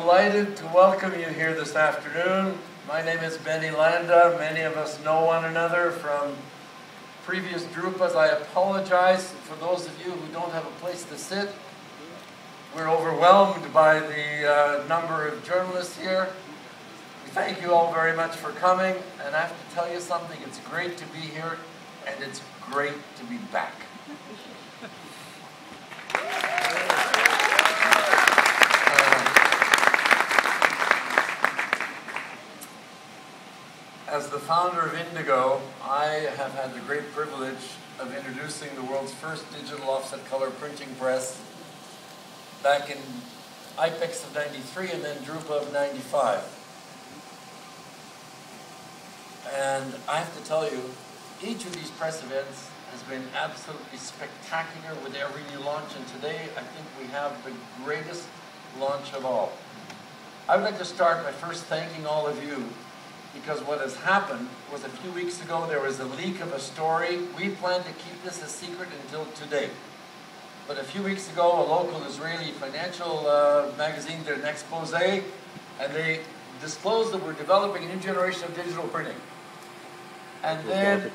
delighted to welcome you here this afternoon. My name is Benny Landa. Many of us know one another from previous Drupas. I apologize for those of you who don't have a place to sit. We're overwhelmed by the number of journalists here. We thank you all very much for coming, and I have to tell you something, it's great to be here, and it's great to be back. As the founder of Indigo, I have had the great privilege of introducing the world's first digital offset color printing press back in IPEX of '93 and then Drupa of '95. And I have to tell you, each of these press events has been absolutely spectacular with every new launch, and today I think we have the greatest launch of all. I would like to start by first thanking all of you, because what has happened was a few weeks ago there was a leak of a story. We planned to keep this a secret until today. But a few weeks ago, a local Israeli financial magazine did an expose, and they disclosed that we're developing a new generation of digital printing. And then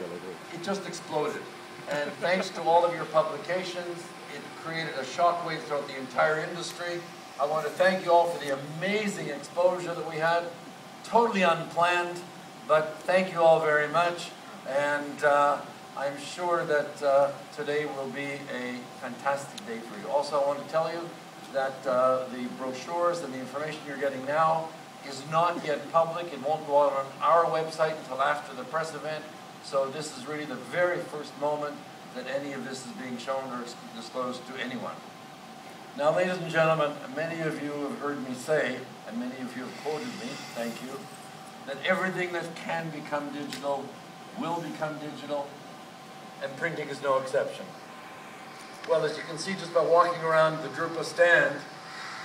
it just exploded. And thanks to all of your publications, it created a shockwave throughout the entire industry. I want to thank you all for the amazing exposure that we had. Totally unplanned, but thank you all very much, and I'm sure that today will be a fantastic day for you. Also, I want to tell you that the brochures and the information you're getting now is not yet public. It won't go out on our website until after the press event, so this is really the very first moment that any of this is being shown or disclosed to anyone. Now, ladies and gentlemen, many of you have heard me say, and many of you have quoted me, thank you, that everything that can become digital will become digital, and printing is no exception. Well, as you can see just by walking around the Drupa stand,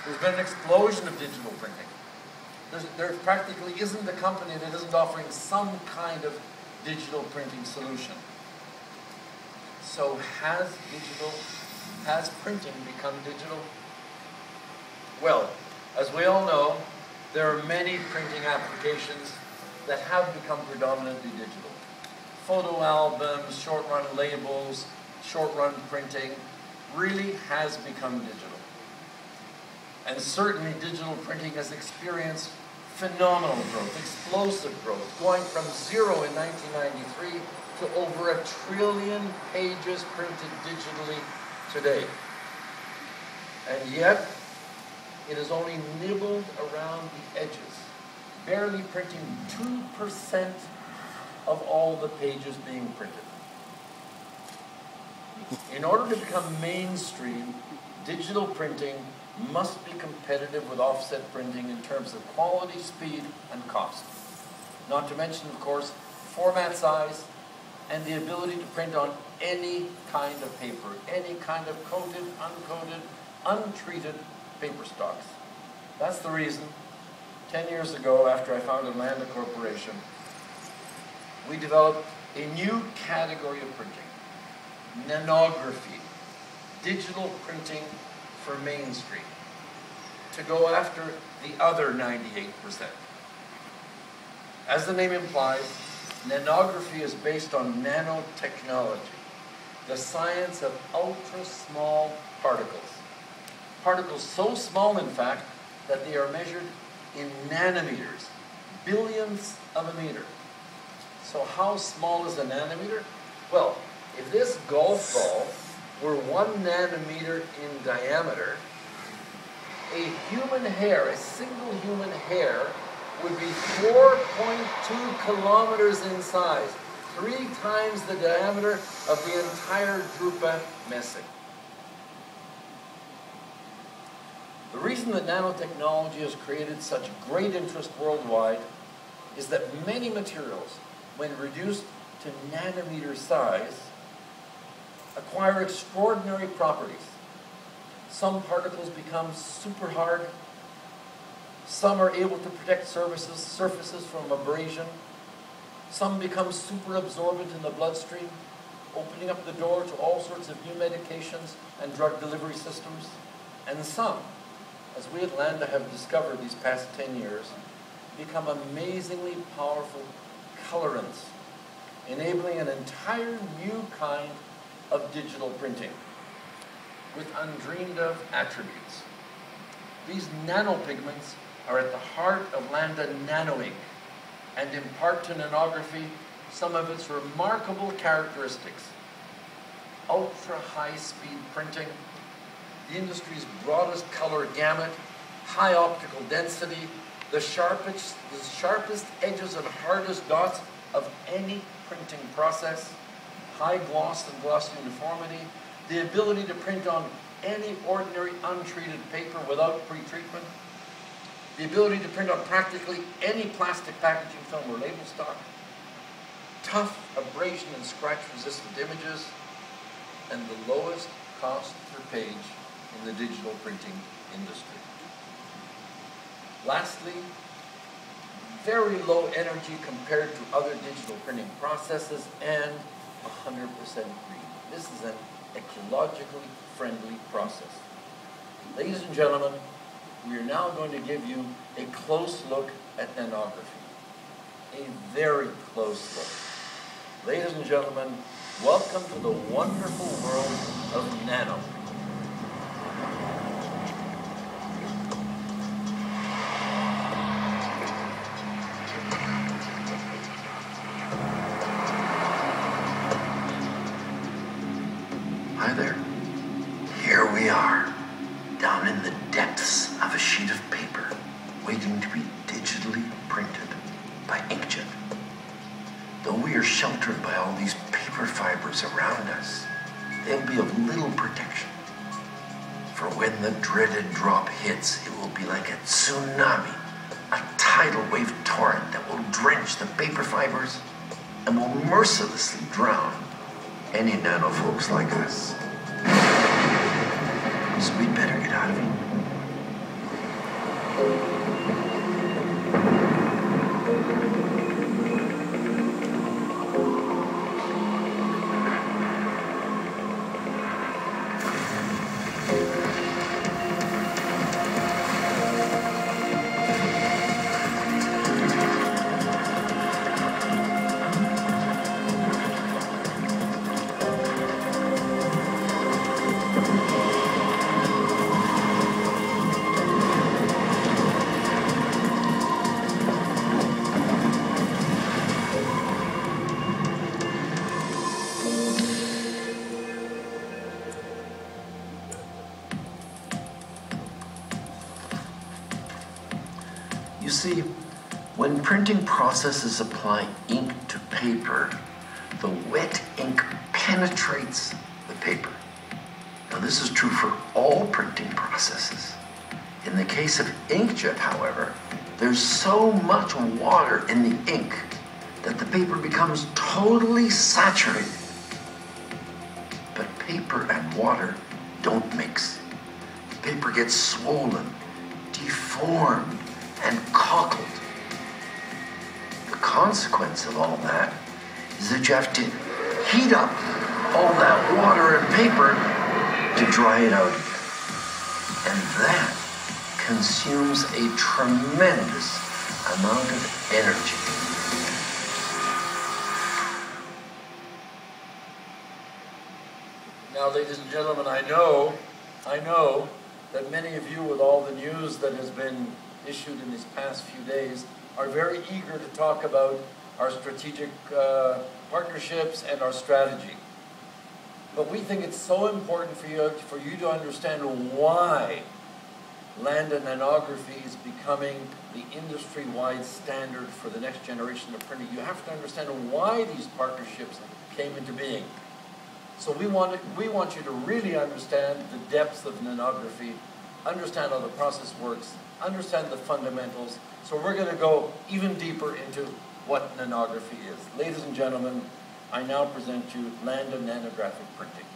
there's been an explosion of digital printing. There practically isn't a company that isn't offering some kind of digital printing solution. So has printing become digital? Well, as we all know, there are many printing applications that have become predominantly digital. Photo albums, short-run labels, short-run printing really has become digital. And certainly digital printing has experienced phenomenal growth, explosive growth, going from zero in 1993 to over 1 trillion pages printed digitally today. And yet, it is only nibbled around the edges, barely printing 2% of all the pages being printed. In order to become mainstream, digital printing must be competitive with offset printing in terms of quality, speed, and cost. Not to mention, of course, format size and the ability to print on any kind of paper, any kind of coated, uncoated, untreated paper stocks. That's the reason, 10 years ago, after I founded Landa Corporation, we developed a new category of printing, nanography, digital printing for mainstream, to go after the other 98%. As the name implies, nanography is based on nanotechnology, the science of ultra-small particles. Particles so small, in fact, that they are measured in nanometers, billionths of a meter. So how small is a nanometer? Well, if this golf ball were 1 nanometer in diameter, a human hair, a single human hair, would be 4.2 kilometers in size, 3 times the diameter of the entire Drupa messing. The reason that nanotechnology has created such great interest worldwide is that many materials, when reduced to nanometer size, acquire extraordinary properties. Some particles become super hard. Some are able to protect surfaces from abrasion. Some become super absorbent in the bloodstream, opening up the door to all sorts of new medications and drug delivery systems. And some, as we at Landa have discovered these past 10 years, become amazingly powerful colorants, enabling an entire new kind of digital printing with undreamed of attributes. These nanopigments are at the heart of Landa Nano Ink and impart to nanography some of its remarkable characteristics. Ultra-high-speed printing, the industry's broadest color gamut, high optical density, the sharpest edges and hardest dots of any printing process, high gloss and gloss uniformity, the ability to print on any ordinary untreated paper without pre-treatment, the ability to print on practically any plastic packaging film or label stock, tough abrasion and scratch-resistant images, and the lowest cost per page in the digital printing industry. Lastly, very low energy compared to other digital printing processes and 100% green. This is an ecologically friendly process. Ladies and gentlemen, we are now going to give you a close look at nanography. A very close look. Ladies and gentlemen, welcome to the wonderful world of nano. Hi there. Here we are, down in the depths of a sheet of paper, waiting to be digitally printed by inkjet. Though we are sheltered by all these paper fibers around us, there'll be of little protection. For when the dreaded drop hits, it will be like a tsunami, a tidal wave torrent that will drench the paper fibers and will mercilessly drown any nano folks like us. So we'd better get out of here. You see, when printing processes apply ink to paper, the wet ink penetrates the paper. Now, this is true for all printing processes. In the case of inkjet, however, there's so much water in the ink that the paper becomes totally saturated. But paper and water don't mix. The paper gets swollen, deformed, and cockled. The consequence of all that is that you have to heat up all that water and paper to dry it out again. And that consumes a tremendous amount of energy. Now, ladies and gentlemen, I know that many of you, with all the news that has been issued in these past few days, are very eager to talk about our strategic partnerships and our strategy. But we think it's so important for you to understand why Landa nanography is becoming the industry-wide standard for the next generation of printing. You have to understand why these partnerships came into being. So we want you to really understand the depths of nanography, understand how the process works, understand the fundamentals. So we're going to go even deeper into what nanography is. Ladies and gentlemen, I now present you Landa nanographic printing.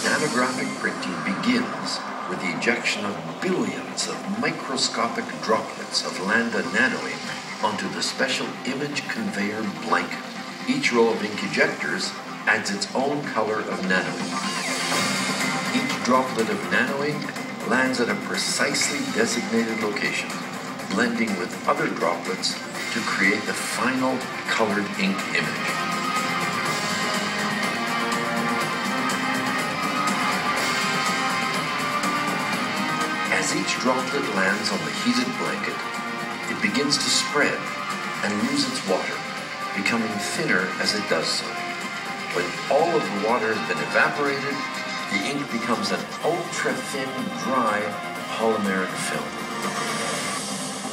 Nanographic printing begins of billions of microscopic droplets of Landa nano ink onto the special image conveyor blanket. Each row of ink ejectors adds its own color of nano ink. Each droplet of nano ink lands at a precisely designated location, blending with other droplets to create the final colored ink image. As each droplet lands on the heated blanket, it begins to spread and lose its water, becoming thinner as it does so. When all of the water has been evaporated, the ink becomes an ultra-thin, dry polymeric film.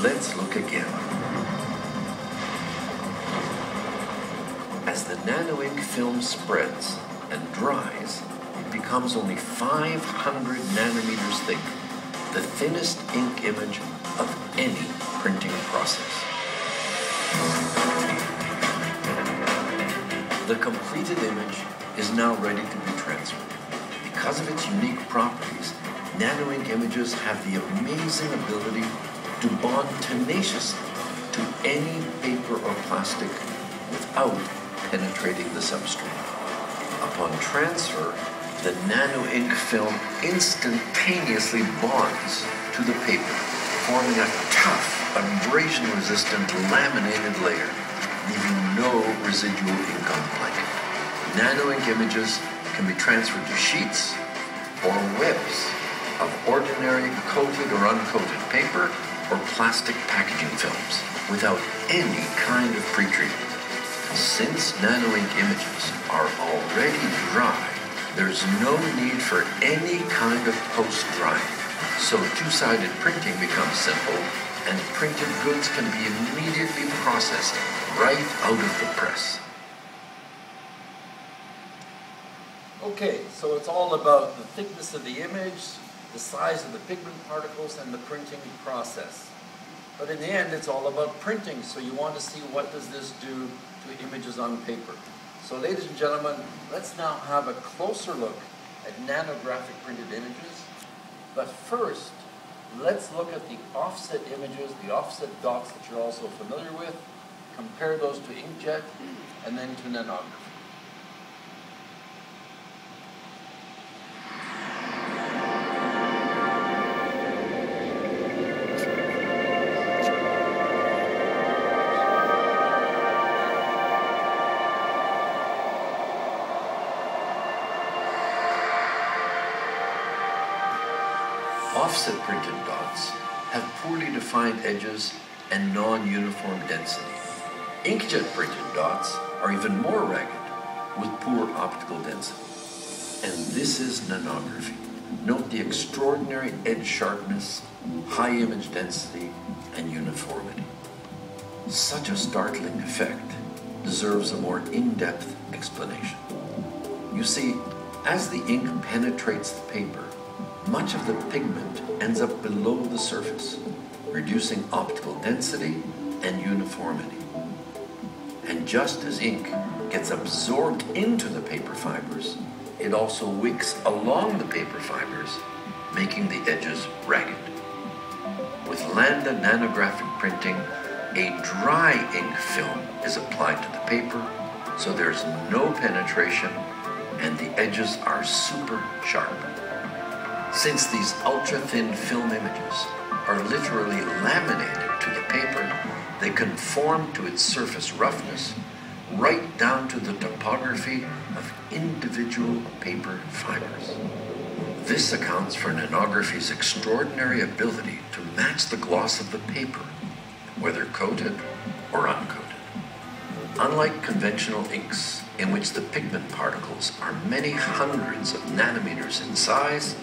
Let's look again. As the nano ink film spreads and dries, it becomes only 500 nanometers thick, the thinnest ink image of any printing process. The completed image is now ready to be transferred. Because of its unique properties, nano ink images have the amazing ability to bond tenaciously to any paper or plastic without penetrating the substrate. Upon transfer, the nano ink film instantaneously bonds to the paper, forming a tough, abrasion-resistant laminated layer, leaving no residual ink on the blanket. Nano ink images can be transferred to sheets or webs of ordinary coated or uncoated paper or plastic packaging films without any kind of pretreatment. Since nano ink images are already dry, there's no need for any kind of post-drying. So two-sided printing becomes simple and printed goods can be immediately processed right out of the press. Okay, so it's all about the thickness of the image, the size of the pigment particles, and the printing process. But in the end, it's all about printing, so you want to see what does this do to images on paper. So ladies and gentlemen, let's now have a closer look at nanographic printed images. But first, let's look at the offset images, the offset dots that you're also familiar with, compare those to inkjet, and then to nanography. Offset printed dots have poorly defined edges and non-uniform density. Inkjet printed dots are even more ragged with poor optical density. And this is nanography. Note the extraordinary edge sharpness, high image density, and uniformity. Such a startling effect deserves a more in-depth explanation. You see, as the ink penetrates the paper, much of the pigment ends up below the surface, reducing optical density and uniformity. And just as ink gets absorbed into the paper fibers, it also wicks along the paper fibers, making the edges ragged. With Landa nanographic printing, a dry ink film is applied to the paper, so there's no penetration and the edges are super sharp. Since these ultra-thin film images are literally laminated to the paper, they conform to its surface roughness, right down to the topography of individual paper fibers. This accounts for nanography's extraordinary ability to match the gloss of the paper, whether coated or uncoated. Unlike conventional inks, in which the pigment particles are many hundreds of nanometers in size,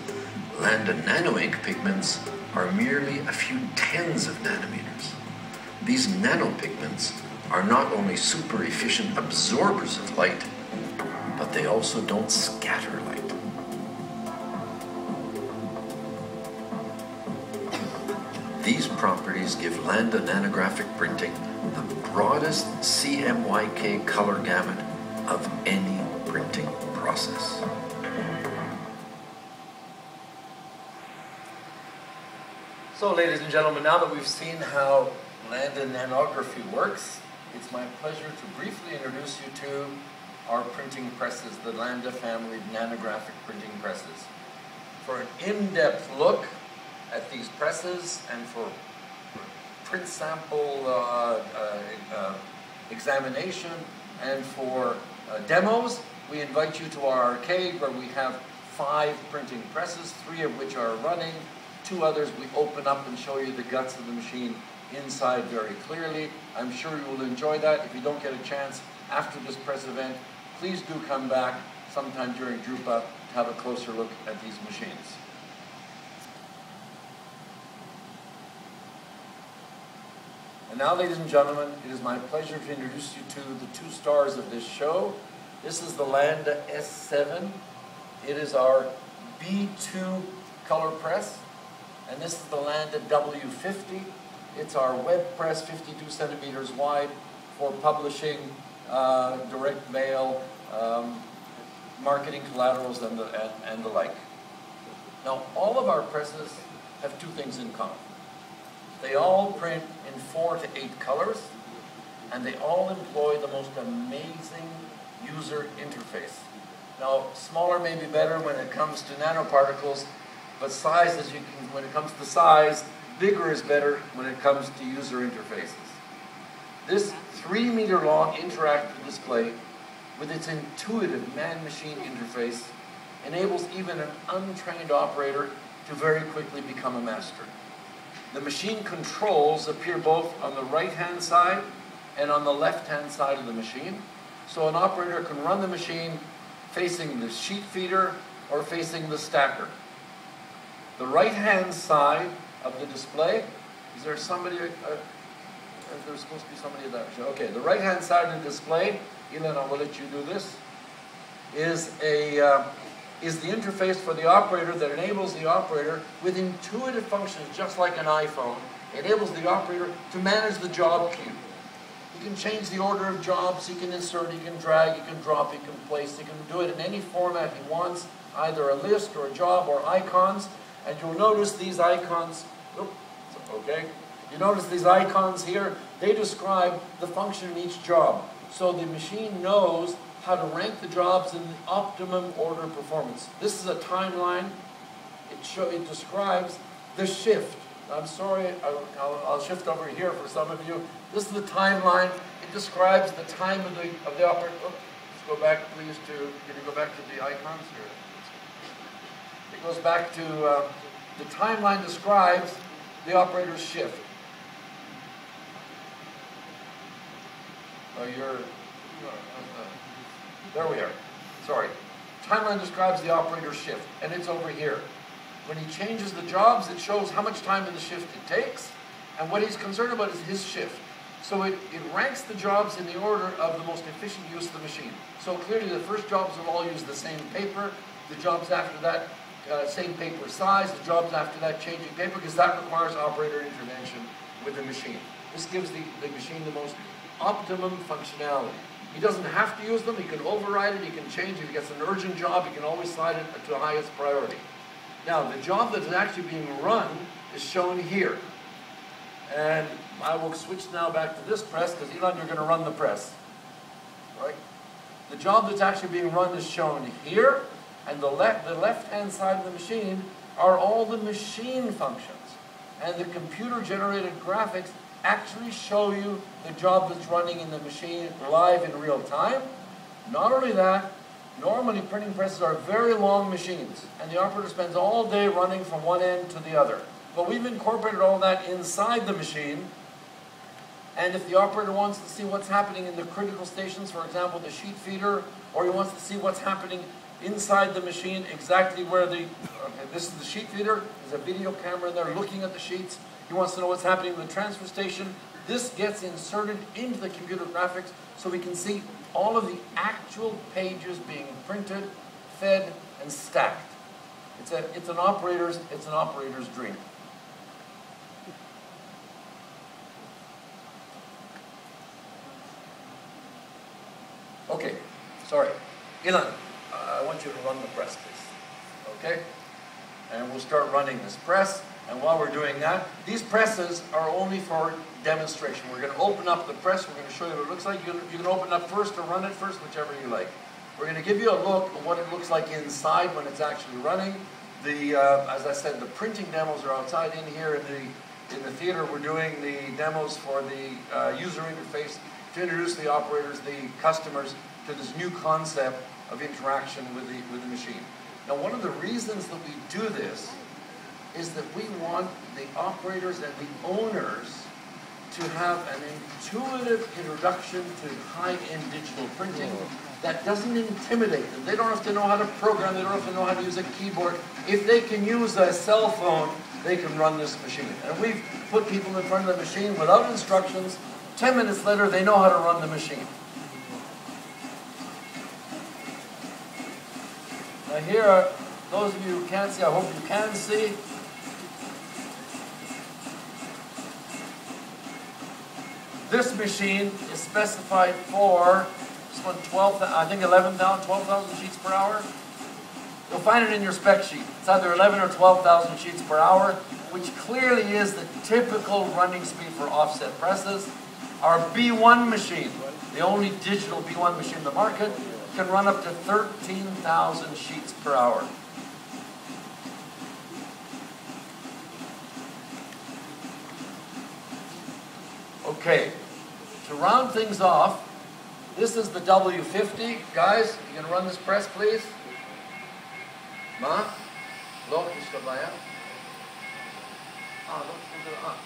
Landa nano ink pigments are merely a few tens of nanometers. These nanopigments are not only super efficient absorbers of light, but they also don't scatter light. These properties give Landa nanographic printing the broadest CMYK color gamut of any printing process. So, ladies and gentlemen, now that we've seen how Landa nanography works, it's my pleasure to briefly introduce you to our printing presses, the Landa family of nanographic printing presses. For an in-depth look at these presses and for print sample examination and for demos, we invite you to our arcade where we have 5 printing presses, 3 of which are running. 2 others we open up and show you the guts of the machine inside very clearly. I'm sure you will enjoy that. If you don't get a chance after this press event, please do come back sometime during Drupa to have a closer look at these machines. And now, ladies and gentlemen, it is my pleasure to introduce you to the 2 stars of this show. This is the Landa S7. It is our B2 color press. And this is the Landa W50. It's our web press, 52 centimeters wide, for publishing, direct mail, marketing collaterals, and the like. Now, all of our presses have 2 things in common. They all print in 4 to 8 colors, and they all employ the most amazing user interface. Now, smaller may be better when it comes to nanoparticles, but size, when it comes to size, bigger is better when it comes to user interfaces. This 3-meter long interactive display, with its intuitive man-machine interface, enables even an untrained operator to very quickly become a master. The machine controls appear both on the right-hand side and on the left-hand side of the machine, so an operator can run the machine facing the sheet feeder or facing the stacker. The right-hand side of the display, is there somebody, there's supposed to be somebody at that show. Okay, the right-hand side of the display, Elon, I will let you do this, is the interface for the operator that enables the operator with intuitive functions, just like an iPhone, enables the operator to manage the job queue. He can change the order of jobs, he can insert, he can drag, he can drop, he can place, he can do it in any format he wants, either a list or a job or icons. And you'll notice these icons, okay? You notice these icons here, they describe the function in each job. So the machine knows how to rank the jobs in the optimum order of performance. This is a timeline. It describes the shift. I'm sorry, I'll shift over here for some of you. This is the timeline. It describes the time of the operator. Oh, let's go back, please, can you go back to the icons here? It goes back to, the timeline describes the operator's shift. Oh, there we are. Sorry. Timeline describes the operator's shift, and it's over here. When he changes the jobs, it shows how much time in the shift it takes, and what he's concerned about is his shift. So it ranks the jobs in the order of the most efficient use of the machine. So clearly the first jobs will all use the same paper, the jobs after that same paper size, the jobs after that changing paper, because that requires operator intervention with the machine. This gives the machine the most optimum functionality. He doesn't have to use them, he can override it, he can change it. If he gets an urgent job, he can always slide it to the highest priority. Now, the job that is actually being run is shown here. And I will switch now back to this press, because Elon, you're going to run the press. Right? The job that's actually being run is shown here, and the left-hand side of the machine are all the machine functions. And the computer-generated graphics actually show you the job that's running in the machine live in real time. Not only that, normally printing presses are very long machines, and the operator spends all day running from one end to the other. But we've incorporated all that inside the machine, and if the operator wants to see what's happening in the critical stations, for example, the sheet feeder, or he wants to see what's happening inside the machine, exactly where this is the sheet feeder, there's a video camera in there looking at the sheets. He wants to know what's happening in the transfer station. This gets inserted into the computer graphics so we can see all of the actual pages being printed, fed, and stacked. It's an operator's dream. Okay, sorry. Elon, I want you to run the press, please. Okay? And we'll start running this press. And while we're doing that, these presses are only for demonstration. We're going to open up the press. We're going to show you what it looks like. You can open it up first or run it first, whichever you like. We're going to give you a look at what it looks like inside when it's actually running. As I said, the printing demos are outside. In here in the theater, we're doing the demos for the user interface to introduce the operators, the customers, to this new concept of interaction with the machine. Now, one of the reasons that we do this is that we want the operators and the owners to have an intuitive introduction to high-end digital printing that doesn't intimidate them. They don't have to know how to program, they don't have to know how to use a keyboard. If they can use a cell phone, they can run this machine. And we've put people in front of the machine without instructions. 10 minutes later, they know how to run the machine. Now here are those of you who can't see, I hope you can see. This machine is specified for, this one, 12,000 sheets per hour. You'll find it in your spec sheet. It's either 11 or 12,000 sheets per hour, which clearly is the typical running speed for offset presses. Our B1 machine, the only digital B1 machine in the market, can run up to 13,000 sheets per hour. Okay, to round things off, this is the W50. Guys, you can run this press, please?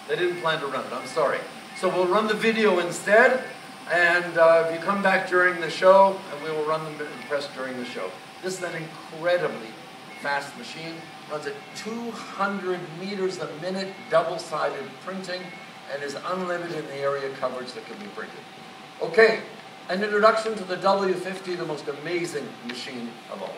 They didn't plan to run it, I'm sorry. So we'll run the video instead, and if you come back during the show, and we will run the press during the show. This is an incredibly fast machine. Runs at 200 meters a minute, double-sided printing, and is unlimited in the area coverage that can be printed. Okay, an introduction to the W50, the most amazing machine of all.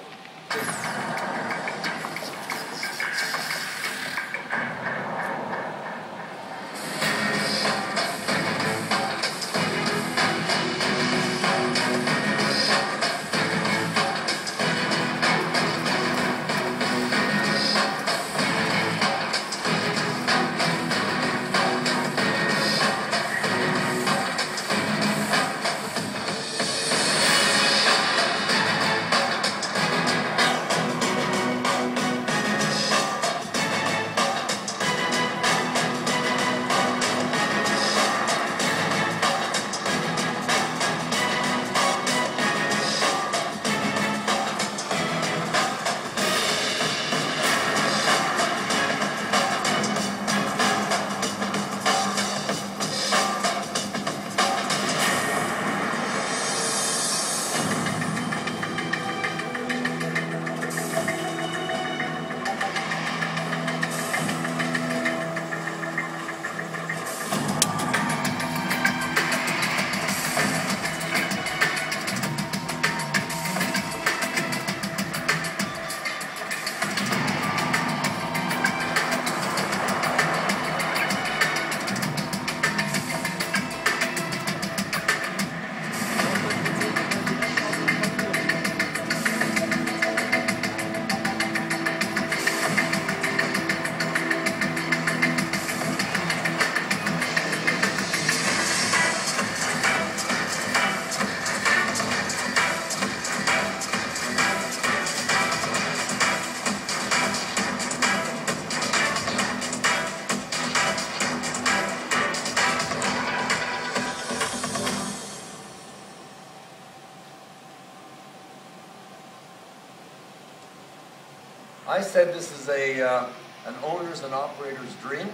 I said this is an owner's and operator's dream.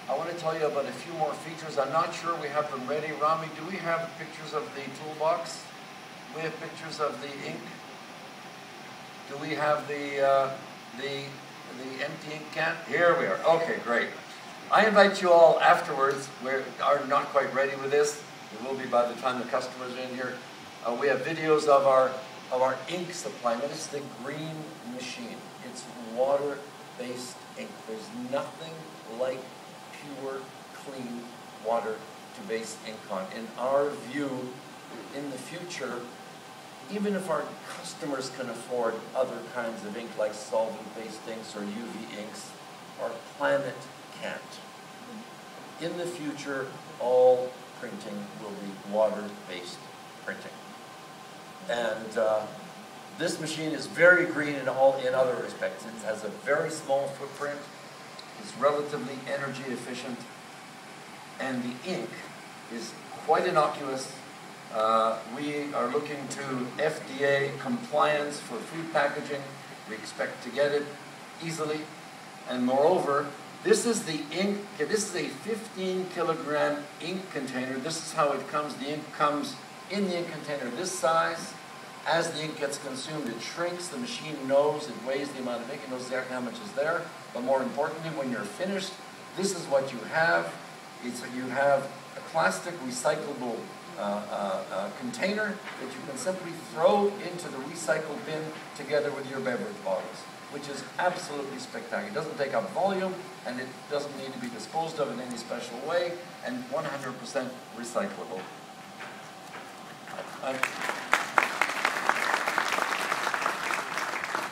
I want to tell you about a few more features. I'm not sure we have them ready. Rami, do we have pictures of the toolbox? Do we have pictures of the ink? Do we have the empty ink can? Here we are. Okay, great. I invite you all afterwards. We are not quite ready with this. We will be by the time the customers are in here. We have videos of our ink supply. That is the green machine. It's water-based ink. There's nothing like pure, clean water to base ink on. In our view, in the future, even if our customers can afford other kinds of ink like solvent-based inks or UV inks, our planet can't. In the future, all printing will be water-based printing. And this machine is very green in other respects. It has a very small footprint. It's relatively energy efficient. And the ink is quite innocuous. We are looking to FDA compliance for food packaging. We expect to get it easily. And moreover, this is the ink. This is a 15-kilogram ink container. This is how it comes. The ink comes in the ink container this size. As the ink gets consumed, it shrinks. The machine knows, it weighs the amount of ink, it knows exactly how much is there. But more importantly, when you're finished, this is what you have. You have a plastic recyclable container that you can simply throw into the recycle bin together with your beverage bottles, which is absolutely spectacular. It doesn't take up volume, and it doesn't need to be disposed of in any special way, and 100% recyclable.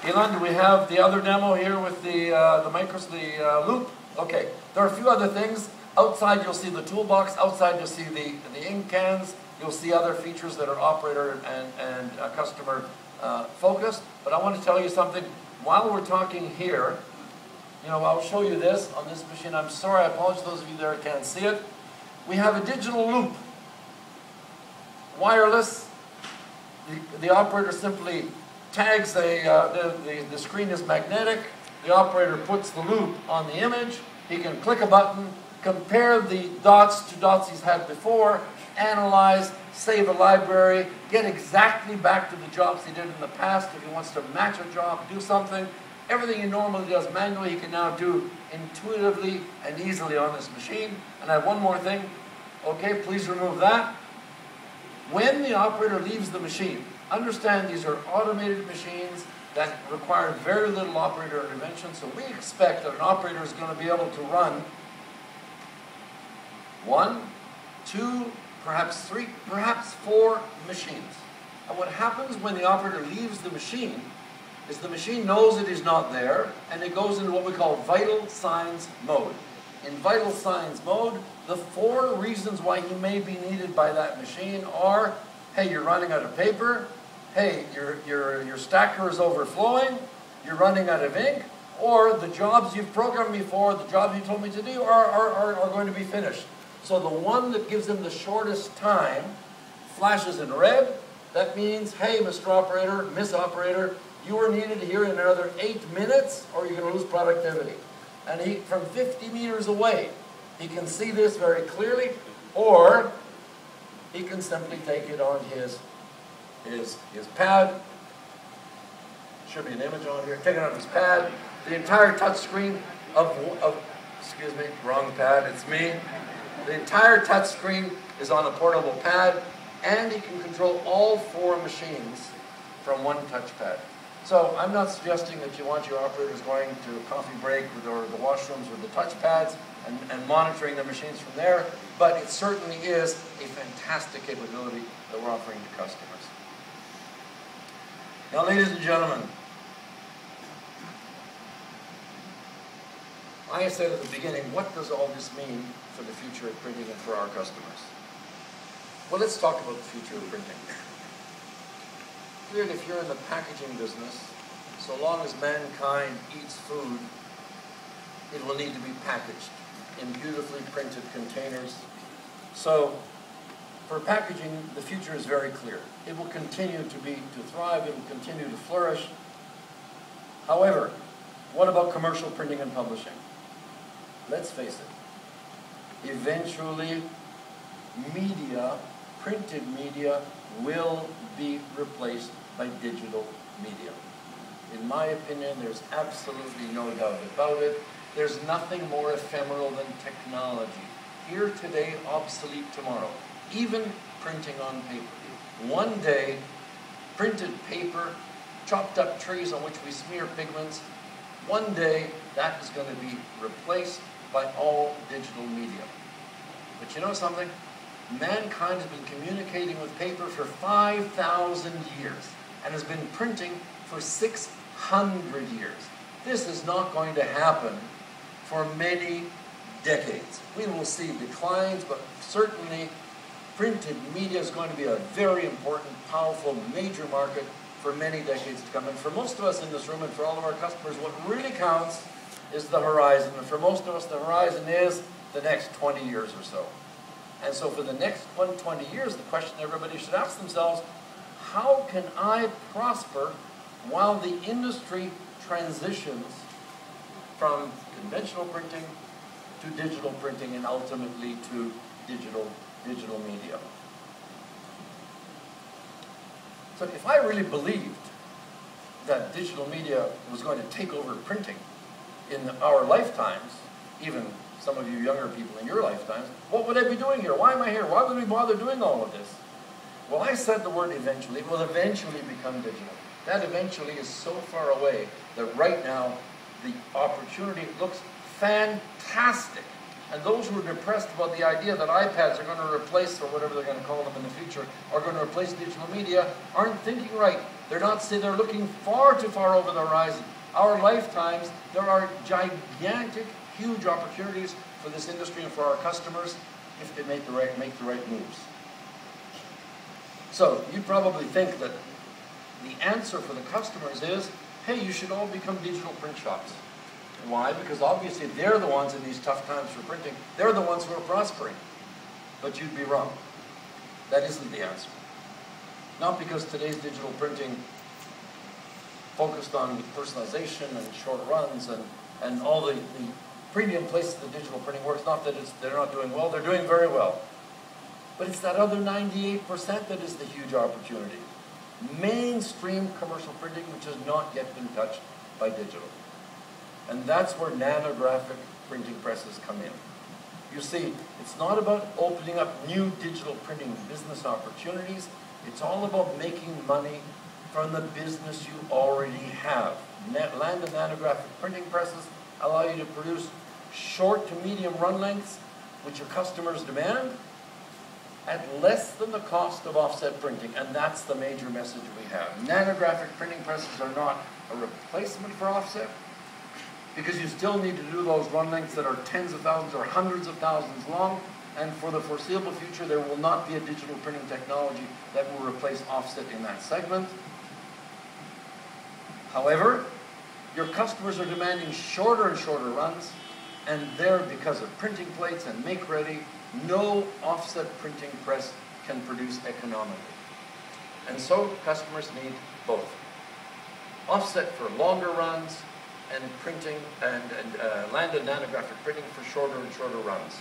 Elon, do we have the other demo here with the loop? Okay, there are a few other things. Outside you'll see the toolbox, outside you'll see the ink cans, you'll see other features that are operator and customer focused. But I want to tell you something. While we're talking here, you know, I'll show you this on this machine. I'm sorry, I apologize to those of you there who can't see it. We have a digital loop. Wireless. The operator simply tags the screen is magnetic. The operator puts the loop on the image. He can click a button, compare the dots to dots he's had before, analyze, save a library, get exactly back to the jobs he did in the past. If he wants to match a job, do something. Everything he normally does manually, he can now do intuitively and easily on this machine. And I have one more thing. Okay, please remove that. When the operator leaves the machine, understand these are automated machines that require very little operator intervention, so we expect that an operator is going to be able to run 1, 2, perhaps 3, perhaps 4 machines. And what happens when the operator leaves the machine is the machine knows it is not there, and it goes into what we call vital signs mode. In vital signs mode, the 4 reasons why he may be needed by that machine are, hey, you're running out of paper, hey, your stacker is overflowing, you're running out of ink, or the jobs you've programmed me for, the jobs you told me to do are going to be finished. So the one that gives him the shortest time flashes in red. That means, hey, Mr. Operator, Miss Operator, you are needed here in another 8 minutes or you're going to lose productivity. And he, from 50 meters away, he can see this very clearly, or he can simply take it on his pad. Should be an image on here. Take it on his pad. The entire touch screen excuse me, wrong pad, it's me. The entire touch screen is on a portable pad, and he can control all 4 machines from one touchpad. So I'm not suggesting that you want your operators going to a coffee break or the washrooms with the touchpads and monitoring the machines from there, but it certainly is a fantastic capability that we're offering to customers. Now, ladies and gentlemen, I said at the beginning, what does all this mean for the future of printing and for our customers? Well, let's talk about the future of printing. Clearly, if you're in the packaging business, so long as mankind eats food, it will need to be packaged in beautifully printed containers. So, for packaging, the future is very clear. It will continue to thrive, it will continue to flourish. However, what about commercial printing and publishing? Let's face it, eventually media, printed media, will be replaced by digital media. In my opinion, there's absolutely no doubt about it. There's nothing more ephemeral than technology. Here today, obsolete tomorrow. Even printing on paper. One day, printed paper, chopped up trees on which we smear pigments, one day that is going to be replaced by all digital media. But you know something? Mankind has been communicating with paper for 5,000 years and has been printing for 600 years. This is not going to happen for many decades. We will see declines, but certainly printed media is going to be a very important, powerful, major market for many decades to come. And for most of us in this room and for all of our customers, what really counts is the horizon. And for most of us, the horizon is the next 20 years or so. And so for the next 20 years, the question everybody should ask themselves, how can I prosper while the industry transitions from conventional printing to digital printing and ultimately to digital media? So if I really believed that digital media was going to take over printing in our lifetimes, even some of you younger people in your lifetimes, what would I be doing here? Why am I here? Why would we bother doing all of this? Well, I said the word eventually. It will eventually become digital. That eventually is so far away that right now the opportunity looks fantastic. And those who are depressed about the idea that iPads are going to replace, or whatever they're going to call them in the future, are going to replace digital media, aren't thinking right. They're looking far too far over the horizon. Our lifetimes, there are gigantic, huge opportunities for this industry and for our customers if they make the right moves. So you probably think that the answer for the customers is, hey, you should all become digital print shops. Why? Because obviously they're the ones in these tough times for printing, they're the ones who are prospering. But you'd be wrong. That isn't the answer. Not because today's digital printing focused on personalization and short runs and all the premium places the digital printing works, not that they're not doing well, they're doing very well. But it's that other 98% that is the huge opportunity. Mainstream commercial printing, which has not yet been touched by digital. And that's where nanographic printing presses come in. You see, it's not about opening up new digital printing business opportunities. It's all about making money from the business you already have. Landa nanographic printing presses allow you to produce short to medium run lengths, which your customers demand, at less than the cost of offset printing. And that's the major message we have. Nanographic printing presses are not a replacement for offset, because you still need to do those run lengths that are tens of thousands or hundreds of thousands long, and for the foreseeable future there will not be a digital printing technology that will replace offset in that segment. However, your customers are demanding shorter and shorter runs, and there, because of printing plates and make-ready, no offset printing press can produce economically. And so customers need both. Offset for longer runs, and printing and Landa nanographic printing for shorter and shorter runs.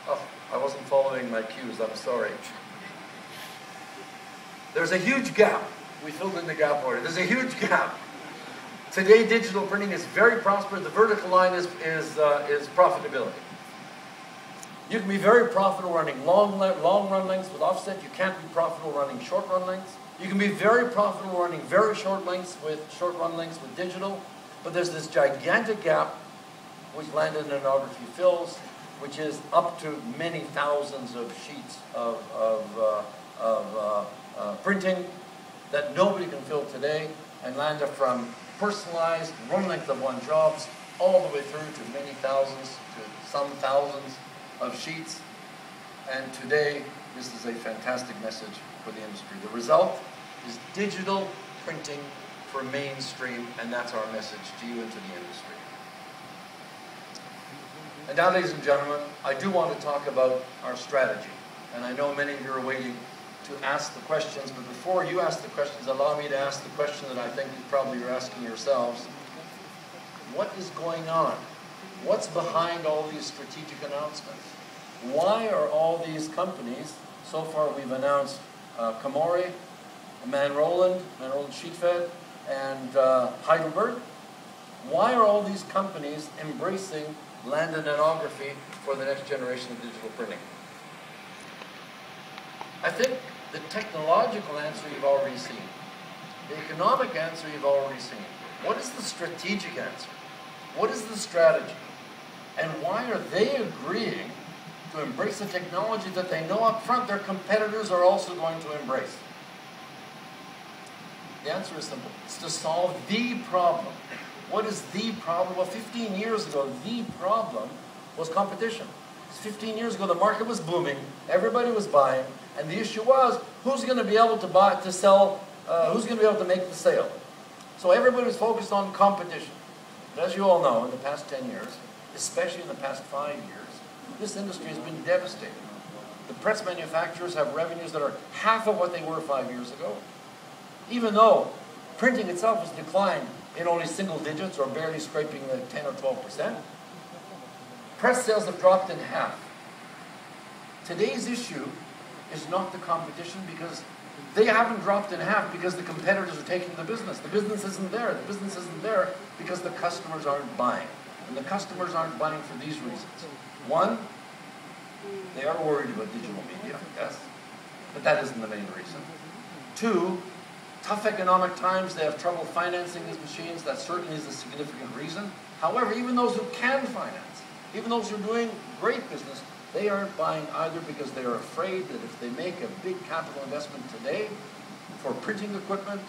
Oh, I wasn't following my cues, I'm sorry. There's a huge gap. We filled in the gap order. There's a huge gap. Today, digital printing is very prosperous. The vertical line is profitability. You can be very profitable running long run lengths with offset. You can't be profitable running short run lengths. You can be very profitable running very short run lengths with digital, but there's this gigantic gap which Landa nanography fills, which is up to many thousands of sheets of printing that nobody can fill today, and Landa, from personalized run length of one jobs all the way through to many thousands to some thousands of sheets. And today, this is a fantastic message for the industry. The result is digital printing for mainstream, and that's our message to you and to the industry. And now, ladies and gentlemen, I do want to talk about our strategy. And I know many of you are waiting to ask the questions, but before you ask the questions, allow me to ask the question that I think you probably are asking yourselves. What is going on? What's behind all these strategic announcements? Why are all these companies, so far we've announced Komori, Merenlender Ltd, and Heidelberg. Why are all these companies embracing Landa nanography for the next generation of digital printing? I think the technological answer you've already seen. The economic answer you've already seen. What is the strategic answer? What is the strategy? And why are they agreeing to embrace a technology that they know up front their competitors are also going to embrace? The answer is simple. It's to solve the problem. What is the problem? Well, 15 years ago, the problem was competition. 15 years ago, the market was booming, everybody was buying, and the issue was, who's going to be able to buy, to sell, who's going to be able to make the sale? So everybody was focused on competition. But as you all know, in the past 10 years, especially in the past 5 years, this industry has been devastated. The press manufacturers have revenues that are half of what they were 5 years ago. Even though printing itself has declined in only single digits or barely scraping the 10 or 12%, press sales have dropped in half. Today's issue is not the competition, because they haven't dropped in half because the competitors are taking the business. The business isn't there. The business isn't there because the customers aren't buying. And the customers aren't buying for these reasons. One, they are worried about digital media, yes, but that isn't the main reason. Two, tough economic times, they have trouble financing these machines. That certainly is a significant reason. However, even those who can finance, even those who are doing great business, they aren't buying either because they are afraid that if they make a big capital investment today for printing equipment,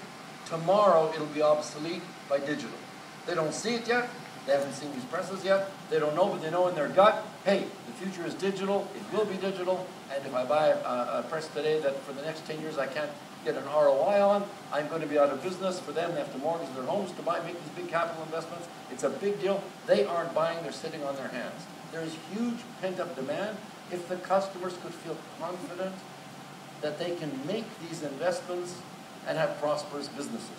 tomorrow it'll be obsolete by digital. They don't see it yet. They haven't seen these presses yet. They don't know, but they know in their gut, hey, the future is digital, it will be digital, and if I buy a press today that for the next 10 years I can't get an ROI on, I'm going to be out of business. For them, they have to mortgage their homes to make these big capital investments. It's a big deal. They aren't buying, they're sitting on their hands. There's huge pent-up demand. If the customers could feel confident that they can make these investments and have prosperous businesses.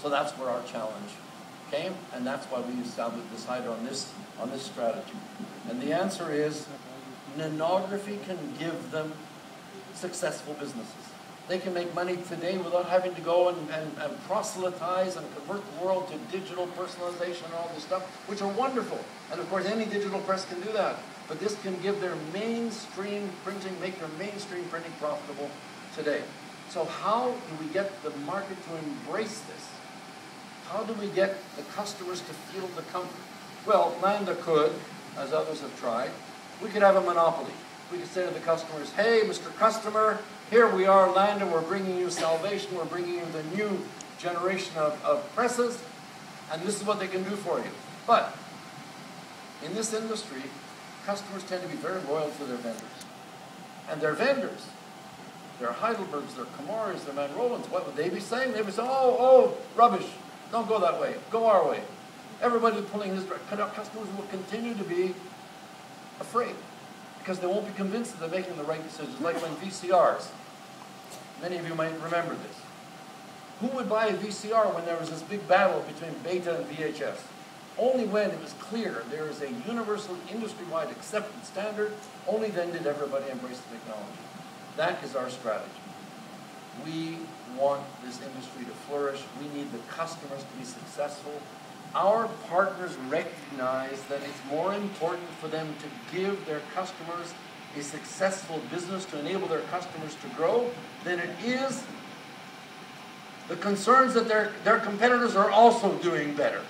So that's where our challenge came, and that's why we decided on this strategy. And the answer is, nanography can give them successful businesses. They can make money today without having to go and proselytize and convert the world to digital personalization and all this stuff, which are wonderful. And of course, any digital press can do that. But this can give their mainstream printing, make their mainstream printing profitable today. So how do we get the market to embrace this? How do we get the customers to feel the comfort? Well, Landa could, as others have tried. We could have a monopoly. We could say to the customers, hey, Mr. Customer, here we are, Landa, we're bringing you salvation, we're bringing you the new generation of presses, and this is what they can do for you. But in this industry, customers tend to be very loyal to their vendors. And their vendors, their Heidelbergs, their Comoris, their Manrolans, what would they be saying? They would say, oh, rubbish, don't go that way, go our way. Everybody pulling his direction. Customers will continue to be afraid, because they won't be convinced that they're making the right decisions. Like when VCRs, many of you might remember this. Who would buy a VCR when there was this big battle between Beta and VHS? Only when it was clear there is a universal industry-wide accepted standard, only then did everybody embrace the technology. That is our strategy. We want this industry to flourish. We need the customers to be successful. Our partners recognize that it's more important for them to give their customers a successful business, to enable their customers to grow, than it is the concerns that their competitors are also doing better,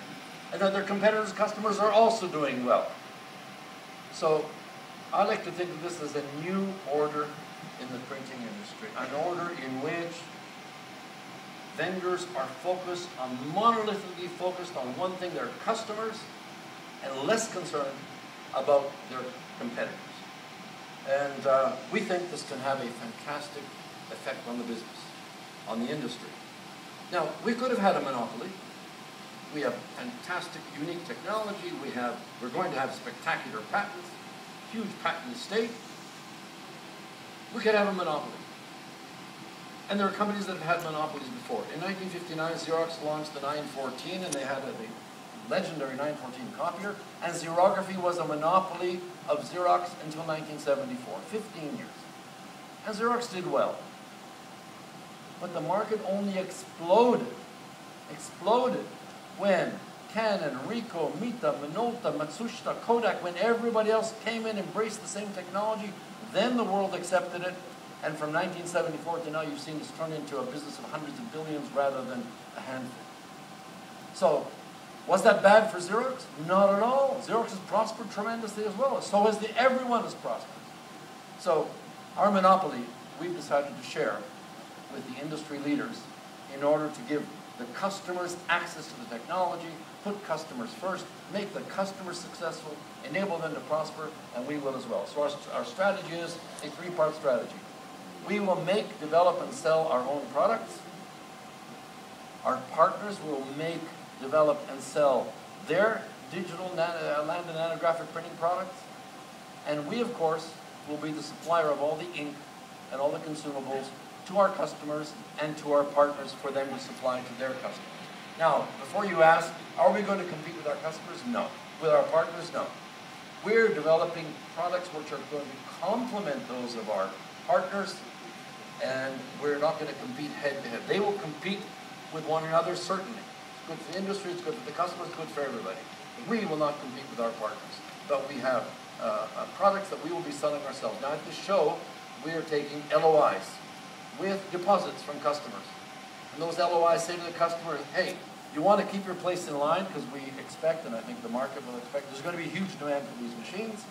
and that their competitors' customers are also doing well. So I like to think of this as a new order in the printing industry, an order in which vendors are focused on, monolithically focused on one thing, their customers, and less concerned about their competitors. And we think this can have a fantastic effect on the business, on the industry. Now, we could have had a monopoly. We have fantastic, unique technology. We're going to have spectacular patents, huge patent estate. We could have a monopoly. And there are companies that have had monopolies before. In 1959, Xerox launched the 914, and they had the legendary 914 copier, and xerography was a monopoly of Xerox until 1974, 15 years. And Xerox did well. But the market only exploded when Canon, Ricoh, Mita, Minolta, Matsushita, Kodak, when everybody else came in, embraced the same technology, then the world accepted it. And from 1974 to now, you've seen this turn into a business of hundreds of billions rather than a handful. So, was that bad for Xerox? Not at all. Xerox has prospered tremendously as well. So has everyone has prospered. So, our monopoly, we've decided to share with the industry leaders in order to give the customers access to the technology, put customers first, make the customers successful, enable them to prosper, and we will as well. So our strategy is a three-part strategy. We will make, develop, and sell our own products. Our partners will make, develop, and sell their digital Landa nanographic printing products. And we, of course, will be the supplier of all the ink and all the consumables to our customers and to our partners for them to supply to their customers. Now, before you ask, are we going to compete with our customers? No. With our partners? No. We're developing products which are going to complement those of our partners, and we're not going to compete head-to-head. They will compete with one another, certainly. It's good for the industry, it's good for the customers, it's good for everybody. We will not compete with our partners, but we have products that we will be selling ourselves. Now, at this show, we are taking LOIs with deposits from customers. And those LOIs say to the customer, hey, you want to keep your place in line, because we expect, and I think the market will expect, there's going to be a huge demand for these machines.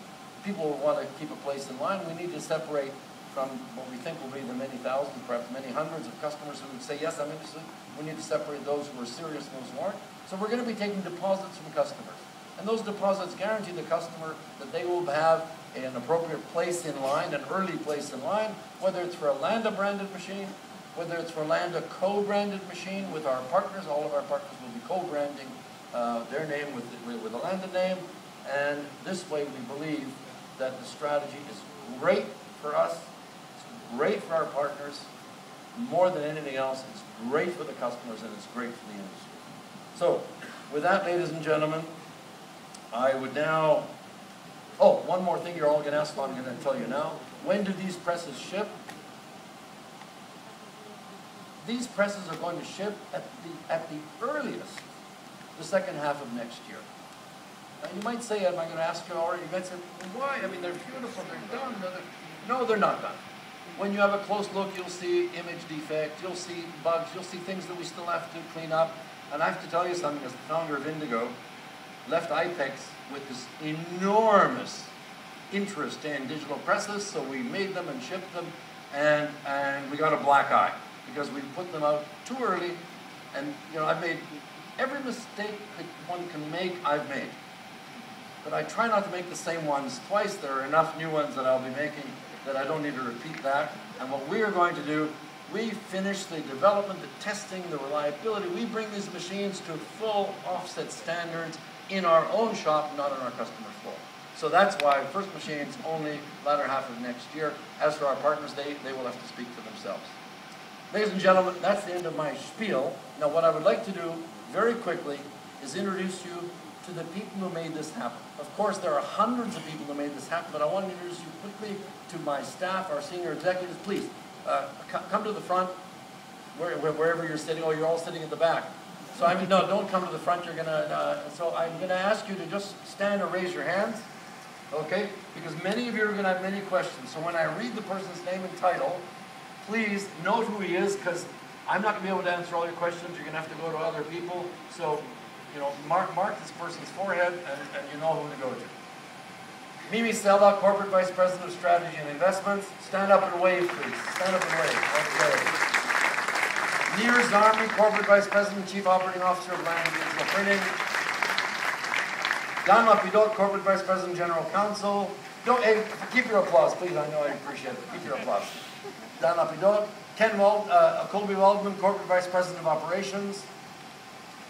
People will want to keep a place in line. We need to separate from what we think will be the many thousands, perhaps many hundreds of customers who would say, yes, I'm interested. We need to separate those who are serious and those who aren't. So we're going to be taking deposits from customers. And those deposits guarantee the customer that they will have an appropriate place in line, an early place in line, whether it's for a Landa branded machine, whether it's for a Landa co-branded machine with our partners. All of our partners will be co-branding their name with the Landa name. And this way we believe that the strategy is great for us, it's great for our partners, more than anything else, it's great for the customers, and it's great for the industry. So, with that, ladies and gentlemen, I would now, oh, one more thing you're all going to ask, I'm going to tell you now. When do these presses ship? These presses are going to ship at the earliest, the second half of next year. Now, you might say, am I going to ask you already? You might say, why? I mean, they're beautiful, they're done. No, they're not done. When you have a close look, you'll see image defect, you'll see bugs, you'll see things that we still have to clean up. And I have to tell you something, as the founder of Indigo, left IPEX with this enormous interest in digital presses, so we made them and shipped them, and we got a black eye because we put them out too early. And you know, I've made every mistake that one can make, I've made. But I try not to make the same ones twice. There are enough new ones that I'll be making that I don't need to repeat that. And what we are going to do, we finish the development, the testing, the reliability. We bring these machines to full offset standards in our own shop, not on our customer floor. So that's why first machines only latter half of next year. As for our partners, they will have to speak for themselves. Ladies and gentlemen, that's the end of my spiel. Now what I would like to do very quickly is introduce you to the people who made this happen. Of course, there are hundreds of people who made this happen, but I want to introduce you quickly to my staff, our senior executives. Please, come to the front, wherever you're sitting. Oh, you're all sitting at the back. So I mean, no, don't come to the front. You're gonna. So I'm gonna ask you to just stand or raise your hands, okay? Because many of you are gonna have many questions. So when I read the person's name and title, please note who he is, because I'm not gonna be able to answer all your questions. You're gonna have to go to other people. So, you know, mark this person's forehead, and you know who to go to. Mimi Sella, Corporate Vice President of Strategy and Investments. Stand up and wave, please. Stand up and wave. Okay. Nir Zarmi, Corporate Vice President and Chief Operating Officer of Landa Digital Printing. Dan Lapidot, Corporate Vice President, General Counsel. Hey, keep your applause, please. I know I appreciate it. Keep your applause. Dan Lapidot. Colby Waldman, Corporate Vice President of Operations.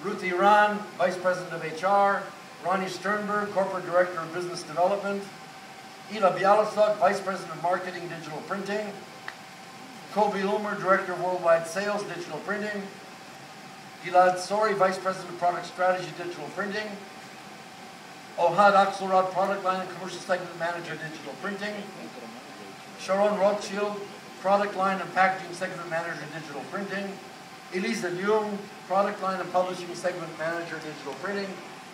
Ruth Iran, Vice President of HR. Ronnie Sternberg, Corporate Director of Business Development. Ila Bialasuk, Vice President of Marketing, Digital Printing. Kobe Ulmer, Director of Worldwide Sales, Digital Printing. Gilad Sori, Vice President of Product Strategy, Digital Printing. Ohad Axelrod, Product Line and Commercial Segment Manager, Digital Printing. Sharon Rothschild, Product Line and Packaging Segment Manager, Digital Printing. Elisa Leung, Product Line and Publishing Segment Manager, Digital Printing.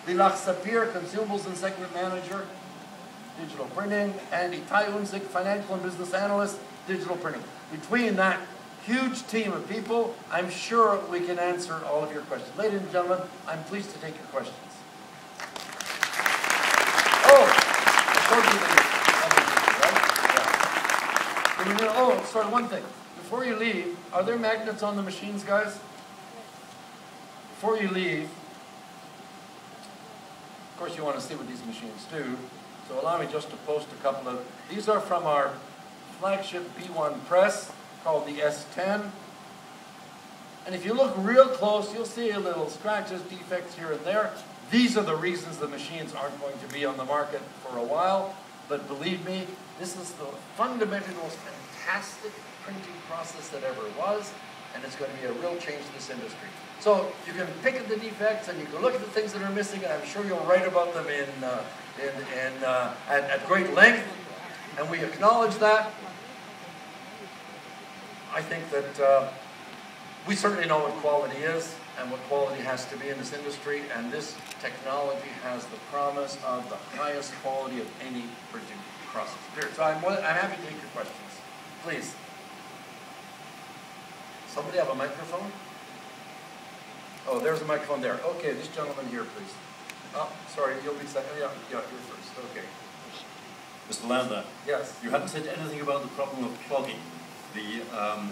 Lilach Sapir, Consumables and Segment Manager, Digital Printing. And Itai Unzik, Financial and Business Analyst, Digital Printing. Between that huge team of people, I'm sure we can answer all of your questions. Ladies and gentlemen, I'm pleased to take your questions. Oh, I told you that, right? Yeah. Oh, sorry, one thing. Before you leave, are there magnets on the machines, guys? before you leave, of course you want to see what these machines do, so allow me just to post a couple of, these are from our flagship B1 press called the S10. And if you look real close, you'll see a little scratches, defects here and there. These are the reasons the machines aren't going to be on the market for a while. But believe me, this is the fundamentally most fantastic printing process that ever was, and it's going to be a real change to this industry. So you can pick at the defects, and you can look at the things that are missing, and I'm sure you'll write about them at great length, and we acknowledge that. I think that we certainly know what quality is and what quality has to be in this industry, and this technology has the promise of the highest quality of any printing process. So I'm happy to take your questions. Please. Somebody have a microphone? Oh, there's a microphone there. Okay, this gentleman here, please. Oh, sorry, you'll be second. Yeah, you're first. Okay. Mr. Landa. Yes. You haven't said anything about the problem of clogging.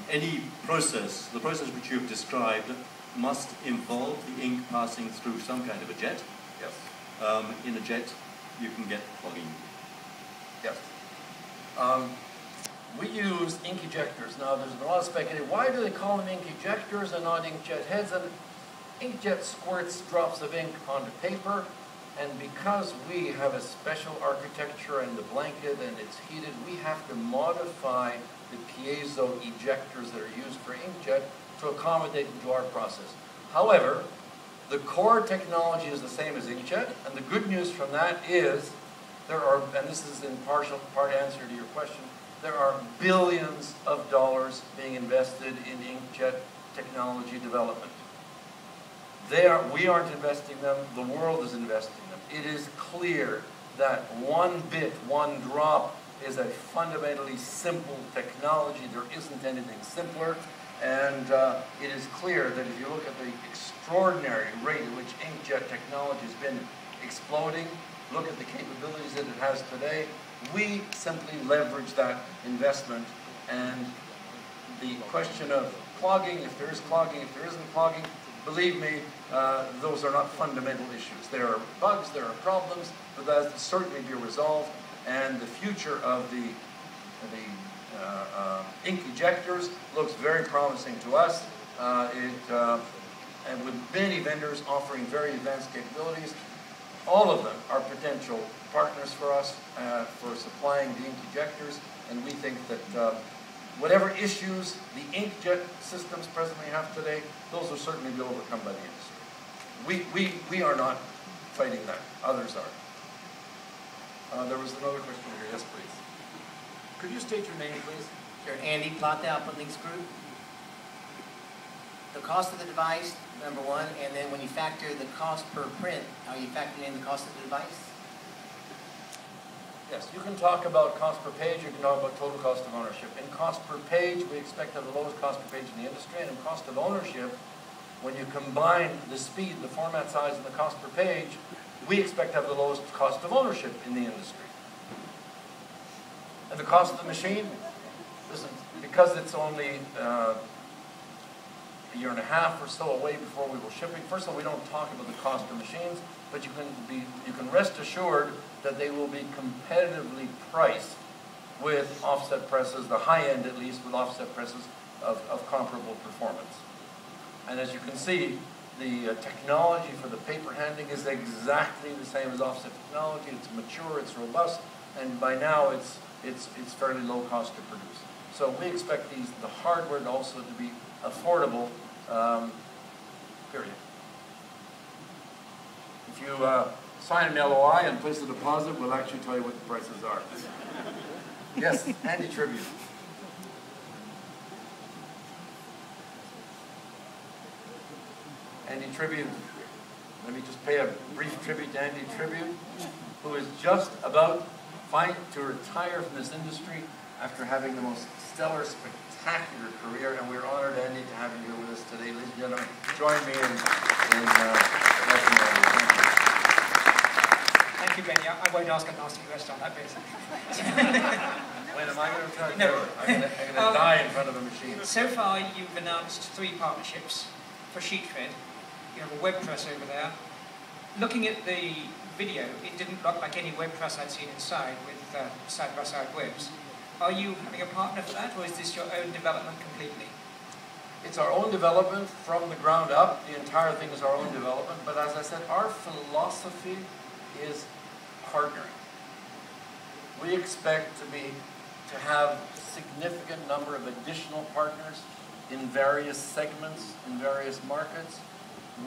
Any process, the process which you've described, must involve the ink passing through some kind of a jet. Yes. In a jet, you can get clogging. Yes. We use ink ejectors. Now, there's a lot of speculation. Why do they call them ink ejectors and not inkjet heads? And inkjet squirts drops of ink onto paper, and because we have a special architecture and the blanket and it's heated, we have to modify the piezo ejectors that are used for inkjet to accommodate into our process. However, the core technology is the same as inkjet, and the good news from that is there are, and this is in part answer to your question, there are billions of dollars being invested in inkjet technology development. We aren't investing them, the world is investing them. It is clear that one bit, one drop is a fundamentally simple technology. There isn't anything simpler. And it is clear that if you look at the extraordinary rate at which inkjet technology has been exploding, look at the capabilities that it has today, we simply leverage that investment. And the question of clogging, if there is clogging, if there isn't clogging, believe me, those are not fundamental issues. There are bugs, there are problems, but that will certainly be resolved. And the future of the ink ejectors looks very promising to us. And with many vendors offering very advanced capabilities, all of them are potential partners for us for supplying the ink ejectors. And we think that whatever issues the inkjet systems presently have today, those will certainly be overcome by the industry. We are not fighting that. Others are. There was another question here. Yes, please. Could you state your name, please? Sure. Andy, Plot the Output Links Group. The cost of the device, number one, and then when you factor the cost per print, are you factoring in the cost of the device? Yes, you can talk about cost per page, you can talk about total cost of ownership. In cost per page, we expect to have the lowest cost per page in the industry, and in cost of ownership, when you combine the speed, the format size, and the cost per page, we expect to have the lowest cost of ownership in the industry. And the cost of the machine, listen, because it's only a year and a half or so away before we will shipping. First of all, we don't talk about the cost of machines, but you can rest assured that they will be competitively priced with offset presses, the high end at least, with offset presses of comparable performance. And as you can see, the technology for the paper handling is exactly the same as offset technology. It's mature, it's robust, and by now it's fairly low cost to produce. So we expect the hardware also to be affordable, period. If you sign an LOI and place a deposit, we'll actually tell you what the prices are. Yes, Andy Tribute. Andy Tribute. Let me just pay a brief tribute to Andy Tribute, who is just about to retire from this industry after having the most stellar, spectacular career, and we're honored, Andy, to have you here with us today. Ladies and gentlemen, join me in welcoming Andy. Thank you, Benny. I won't ask a nasty question on that bit. When am I going to try to No. do it? I'm going to die in front of a machine. So far, you've announced 3 partnerships for sheet fed. you have a web press over there. Looking at the video, it didn't look like any web press I'd seen inside with side-by-side webs. Are you having a partner for that, or is this your own development completely? It's our own development from the ground up. The entire thing is our own development. But as I said, our philosophy is partnering. We expect to have a significant number of additional partners in various segments, in various markets.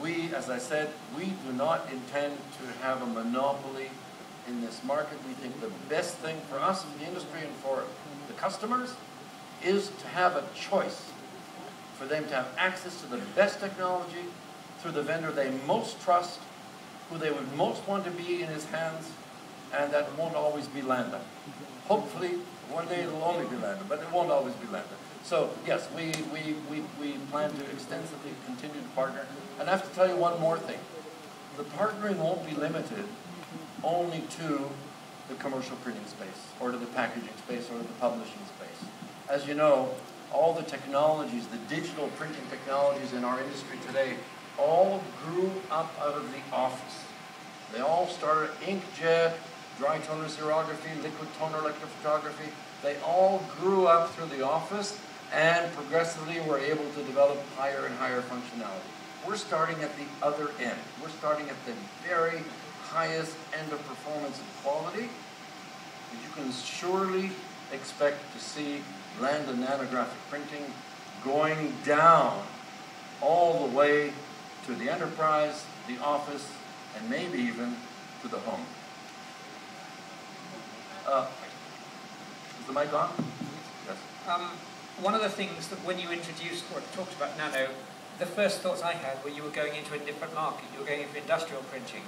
We, as I said, we do not intend to have a monopoly in this market. We think the best thing for us in the industry and for the customers is to have a choice, for them to have access to the best technology through the vendor they most trust, who they would most want to be in his hands, and that won't always be Landa. Hopefully, one day it'll only be Landa, but it won't always be Landa. So, yes, we plan to extensively continue to partner. And I have to tell you one more thing. The partnering won't be limited only to the commercial printing space, or to the packaging space, or to the publishing space. As you know, all the technologies, the digital printing technologies in our industry today, all grew up out of the office. They all started inkjet, dry toner xerography, liquid toner electrophotography. They all grew up through the office and progressively were able to develop higher and higher functionality. We're starting at the other end. We're starting at the very highest end of performance and quality. You can surely expect to see Landa nanographic printing going down all the way to the enterprise, the office, and maybe even to the home. Is the mic on? Yes. One of the things that when you introduced or talked about nano, the first thoughts I had were you were going into a different market. You were going into industrial printing.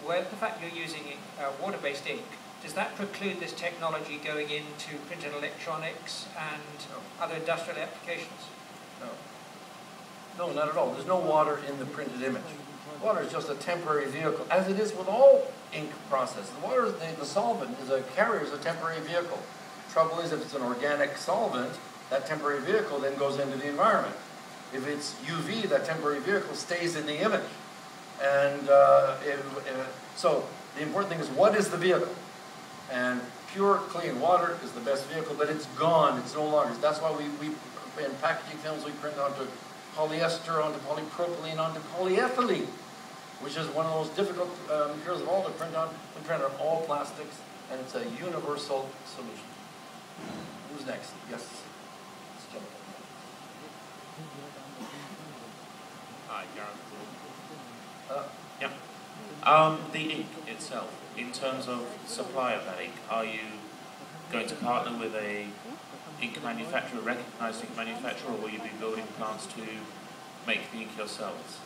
Where the fact you're using water-based ink, does that preclude this technology going into printed electronics and other industrial applications? No. No, not at all. There's no water in the printed image. Water is just a temporary vehicle, as it is with all ink process. The water, the solvent, is a carrier, is a temporary vehicle. Trouble is, if it's an organic solvent, that temporary vehicle then goes into the environment. If it's UV, that temporary vehicle stays in the image. And so the important thing is, what is the vehicle? And pure, clean water is the best vehicle, but it's gone. It's no longer. That's why we in packaging films, we print onto polyester, onto polypropylene, onto polyethylene, which is one of the most difficult materials of all to print on. We print on all plastics, and it's a universal solution. Who's next? Yes. Let's jump. Hi, Gareth. The ink itself, in terms of supply of that ink, are you going to partner with a ink manufacturer, recognized ink manufacturer, or will you be building plants to make the ink yourselves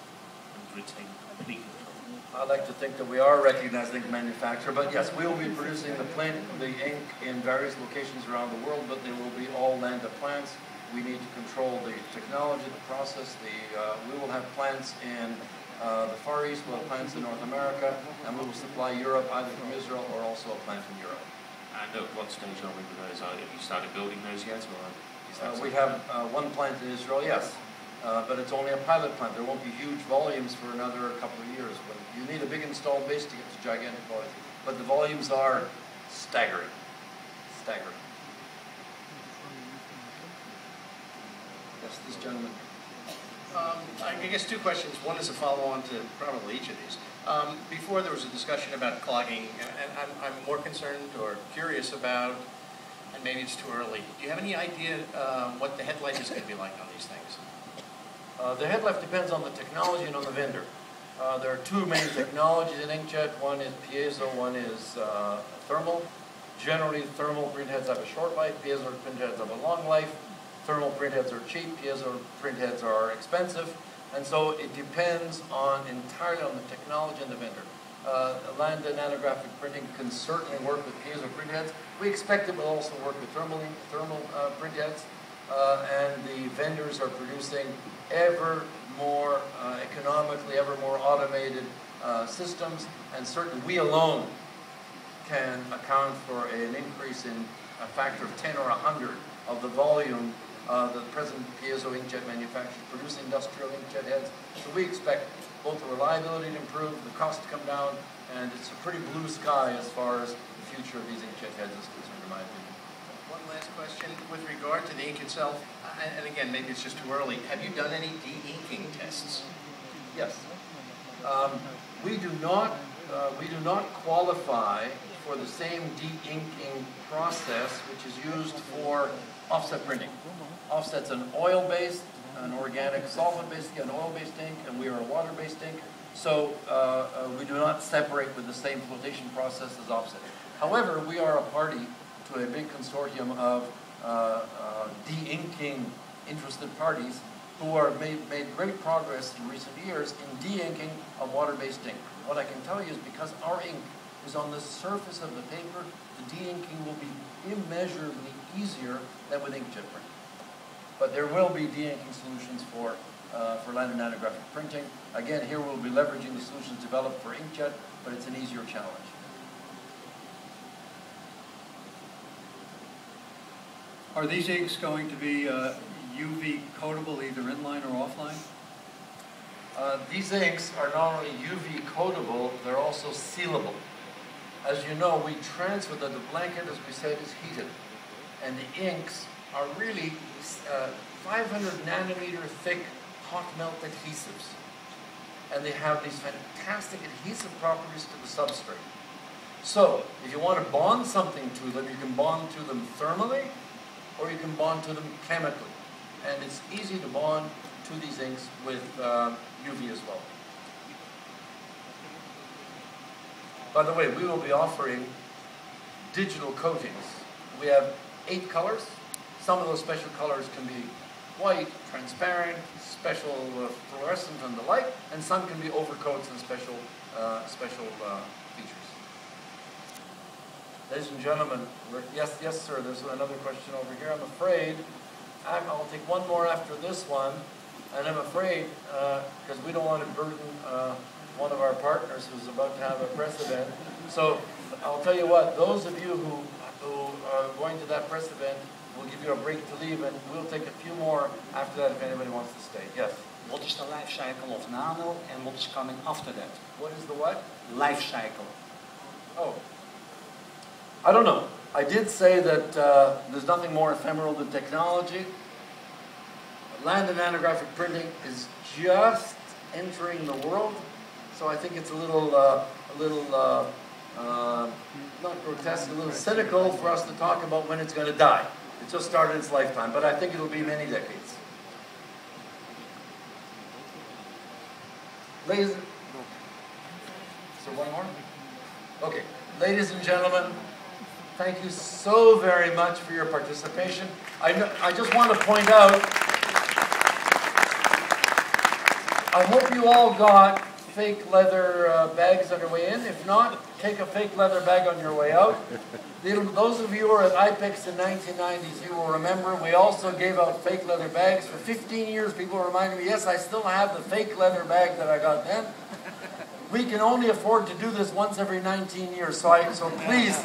and retain complete control? I'd like to think that we are a recognized ink manufacturer, but yes, we will be producing the ink in various locations around the world, but they will be all Landa plants. We need to control the technology, the process. We will have plants in the Far East, we'll have plants in North America, and we will supply Europe either from Israel or also a plant in Europe. And at what stage are we with those? Have you started building those yet? Or we have one plant in Israel, yes, but it's only a pilot plant. There won't be huge volumes for another couple of years. But you need a big installed base to get to gigantic volumes. But the volumes are staggering. Staggering. Yes, this gentleman. I guess two questions. One is a follow-on to probably each of these. Before there was a discussion about clogging, and I'm more concerned or curious about, and maybe it's too early, do you have any idea what the headlight is going to be like on these things? The headlight depends on the technology and on the vendor. There are two main technologies in inkjet. One is piezo, one is thermal. Generally, thermal printheads have a short life, piezo printheads have a long life. Thermal printheads are cheap, piezo printheads are expensive, and so it depends entirely on the technology and the vendor. Landa nanographic printing can certainly work with piezo printheads. We expect it will also work with thermal printheads, and the vendors are producing ever more economically, ever more automated systems, and certainly we alone can account for an increase in a factor of 10 or 100 of the volume the present piezo inkjet manufacturers produce industrial inkjet heads. So we expect both the reliability to improve, the cost to come down, and it's a pretty blue sky as far as the future of these inkjet heads is concerned, in my opinion. One last question with regard to the ink itself, and again, maybe it's just too early. Have you done any de-inking tests? Yes. We do not qualify for the same de-inking process which is used for offset printing. Offset's an oil-based, an organic solvent-based, an oil-based ink, and we are a water-based ink. So we do not separate with the same flotation process as offset. However, we are a party to a big consortium of de-inking interested parties who are made great progress in recent years in de-inking a water-based ink. What I can tell you is because our ink is on the surface of the paper, the de-inking will be immeasurably easier than with inkjet print. But there will be de-inking solutions for Landa nanographic printing. Again, here we'll be leveraging the solutions developed for inkjet, but it's an easier challenge. Are these inks going to be UV coatable either inline or offline? These inks are not only UV coatable, they're also sealable. As you know, we transfer the blanket, as we said, is heated. And the inks are really 500 nanometer thick hot melt adhesives. And they have these fantastic adhesive properties to the substrate. So, if you want to bond something to them, you can bond to them thermally, or you can bond to them chemically. And it's easy to bond to these inks with UV as well. By the way, we will be offering digital coatings. We have 8 colors. Some of those special colors can be white, transparent, special fluorescent and the like, and some can be overcoats and special features. Ladies and gentlemen, yes, sir, there's another question over here. I'm afraid, I'll take one more after this one, and I'm afraid, because we don't want to burden one of our partners who's about to have a press event. So I'll tell you what, those of you who are going to that press event, we'll give you a break to leave, and we'll take a few more after that if anybody wants to stay. Yes? What is the life cycle of nano and what is coming after that? What is the what? Life cycle. Oh. I don't know. I did say that there's nothing more ephemeral than technology. Landa nanographic printing is just entering the world, so I think it's a little not grotesque, a little cynical for us to talk about when it's going to die. It just started its lifetime, but I think it'll be many decades. Ladies, is there one more? Okay, ladies and gentlemen, thank you so very much for your participation. I just want to point out, I hope you all got fake leather bags on your way in. If not, take a fake leather bag on your way out. Those of you who were at IPEX in 1990s, you will remember we also gave out fake leather bags. For 15 years, people reminded me, yes, I still have the fake leather bag that I got then. We can only afford to do this once every 19 years, so please,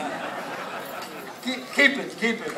keep it.